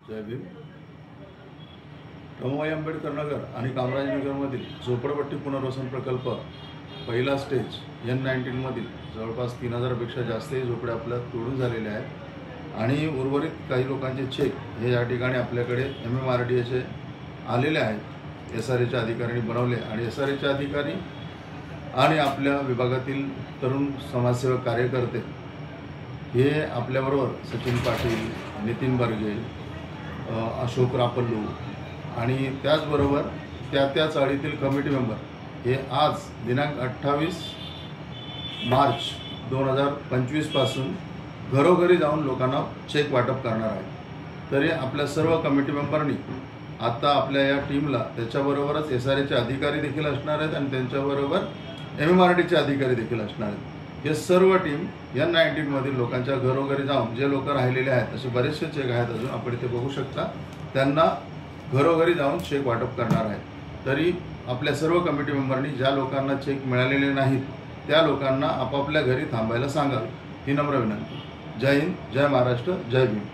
जय भीम। रमाबाई आंबेडकर नगर आणि कामराजनगरमधील झोपडपट्टी पुनर्वसन प्रकल्प पहिला स्टेज N19 मधील जवळपास 3000पेक्षा जास्तही झोपड्या आपल्या तोडून झालेल्या आहेत आणि उर्वरित काही लोकांचे चेक हे या ठिकाणी आपल्याकडे MMRDAचे आलेले आहेत। SRAच्या अधिकाऱ्यांनी बनवले आणि SRAचे अधिकारी आणि आपल्या विभागातील तरुण समाजसेवक कार्यकर्ते हे आपल्याबरोबर सचिन पाटील, नितीन बर्गे, अशोक रापल्लू आणि त्याचबरोबर त्या चाळीतील कमिटी मेंबर हे आज दिनांक 28 मार्च 2025 पासून घरोघरी जाऊन लोकांना चेक वाटप करणार आहेत। तरी आपल्या सर्व कमिटी मेंबरनी आता आपल्या या टीमला त्याच्याबरोबरच SRAचे अधिकारी देखील असणार आहेत आणि त्यांच्याबरोबर MMRDAचे अधिकारी देखील असणार आहेत। हे सर्व टीम N19 मधील लोकांच्या घरोघरी जाऊन जे लोक राहिलेले आहेत असे बरेचसे चेक आहेत अजून आपण इथे बघू शकता, त्यांना घरोघरी जाऊन चेक वाटप करणार आहेत। तरी आपल्या सर्व कमिटी मेंबरनी ज्या लोकांना चेक मिळालेले नाहीत त्या लोकांना आपापल्या घरी थांबायला सांगावे ही नम्र विनंती। जय हिंद, जय महाराष्ट्र, जय भीम।